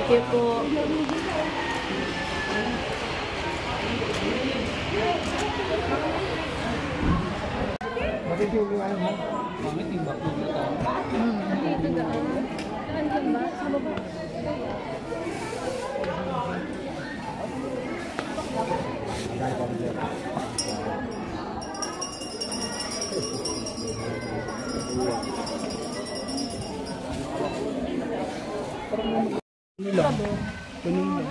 you po. Bakit yung ano mo? Bakit yung bakit mo ito? Dito gaan. Saan ba? Sa baba. Nila. Kanina.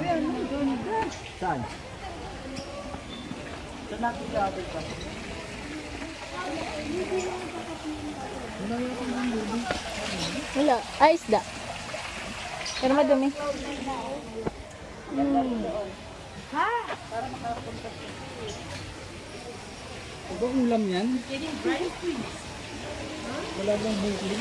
Saan? Saan natin ka-atin ka? Wala. Ay, isda. Pero madumi. Ha? Ano ang ulam yan? Wala bang bukli?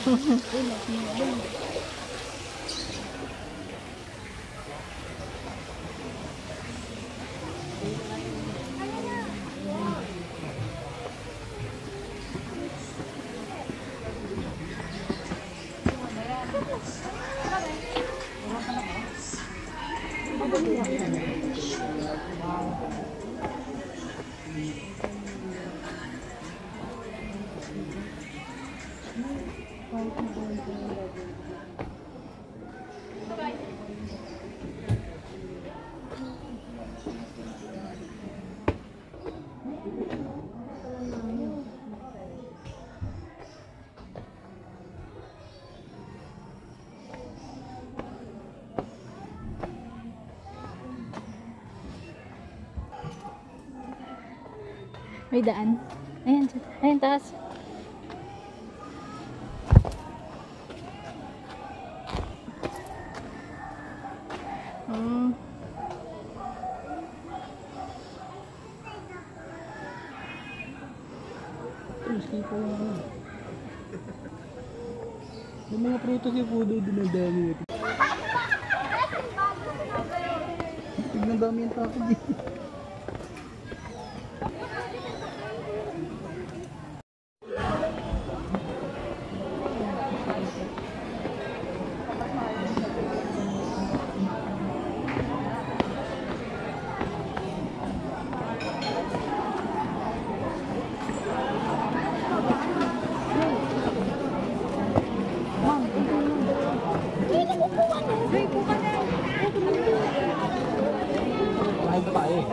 May daan. Ayan, ayan taas. Yung mga prutas yung pudo, dinadami ito. Tignan dami yung tako dito. Mahal pa eh.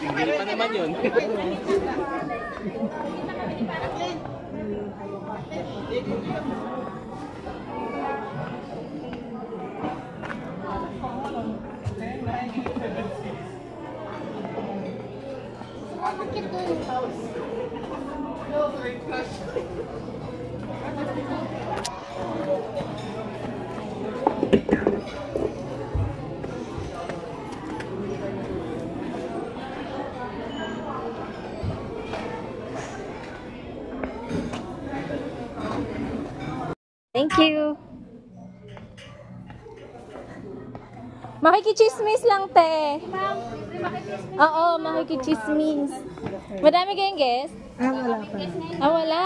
Hindi pa naman yun. Thank you. Makikichismis lang, te. Oo, makikichismis. Madami kayong guest? Wala pa. Wala.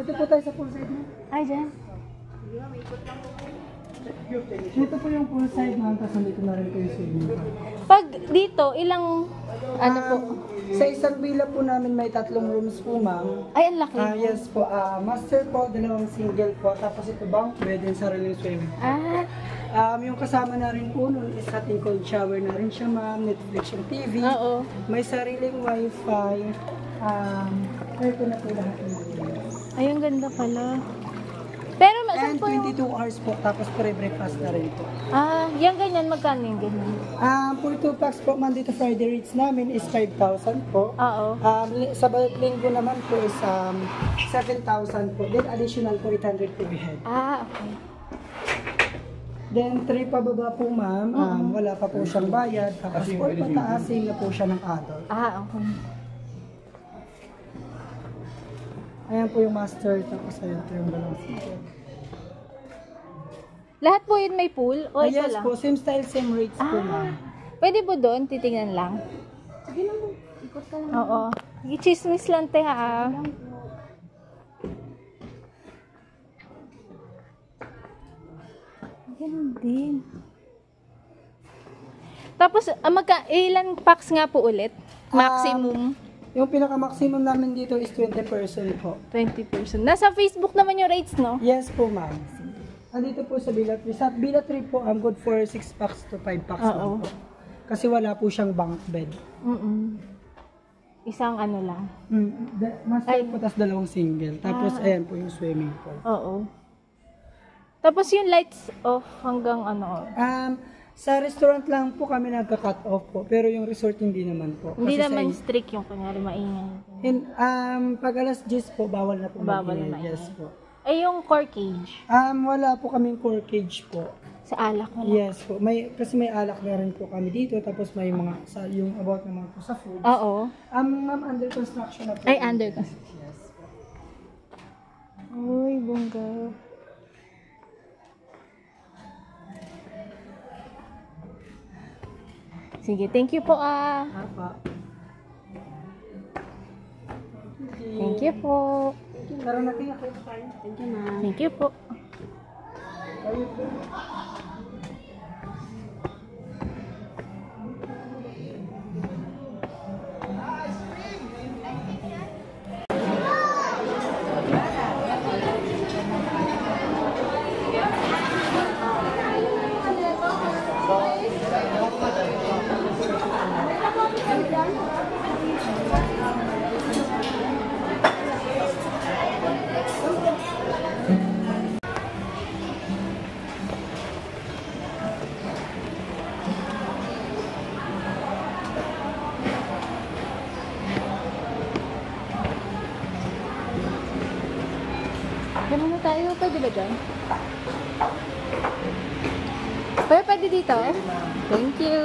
Dito po tayo sa poolside mo. Ay, dyan. Dito po yung poolside mo, tapos nandito na rin kayo swimming pool. Pag dito, ilang, ano po? Sa isang villa po namin may 3 rooms po, ma'am. Ay, ang laki. Yes po, master po, 2 single po, tapos ito bunk bed and sariling swimming pool. Yung kasama na rin po nun is ating cold shower na rin siya, ma'am, Netflix yung TV. Oo. May sariling wifi. Kaya po na po lahat ng Ay, ang ganda pala. Pero, saan and po yung... 22 hours po, tapos pre-breakfast na rin po. Yung ganyan, magkano yung ganyan? For 2 packs po, Monday to Friday rates namin is 5,000 po. Oo. Sa bawat linggo naman po is 7,000 po. Then additional po 800 per head. Okay. Then 3 pababa po ma'am, wala pa po siyang bayad. Tapos 4 pataasin na po siya ng adult. Ah, okay. Ayan po yung master, tapos ayan po yung dalawang single. Lahat po yun may pool? O isa Yes lang? po, same style, same rates po ma'am. Pwede po doon, titingnan lang. Sige lang, ikot ka lang. Oo. I-chismis lang te ha. Ganun din. Tapos, ilan packs nga po ulit? Maximum? Yung pinaka-maximum namin dito is 20% po. 20%. Nasa Facebook naman yung rates, no? Yes po ma'am. Andito po sa Villa 3. Sa Villa 3 po, I'm good for 6 packs to 5 packs lang po. Kasi wala po siyang bunk bed. Isang ano lang. Master po, tas dalawang single. Tapos ayan po yung swimming pool. Oo. Tapos yung lights off hanggang ano? Sa restaurant lang po kami nagka-cut off po, pero yung resort hindi naman po. Hindi Kasi naman strict yung kunyari maingay. pag alas 10 po, bawal na po Bawal na mag-ingay. maingay. Yes po. Eh yung core cage, Wala po kaming core cage po. sa alak mo lang. Yes po. Kasi may alak na rin po kami dito, tapos may mga, yung about naman po sa food. Oo. Ma'am, under construction na po. Ay, under ka. Yes po. Uy, bongga. Sige, thank you po Apa. Thank you po. Tara natin ako. Thank you, ma'am. Thank you po. Tayo po. Gano'n na tayo. Pwede ba dyan? Pwede dito? Thank you.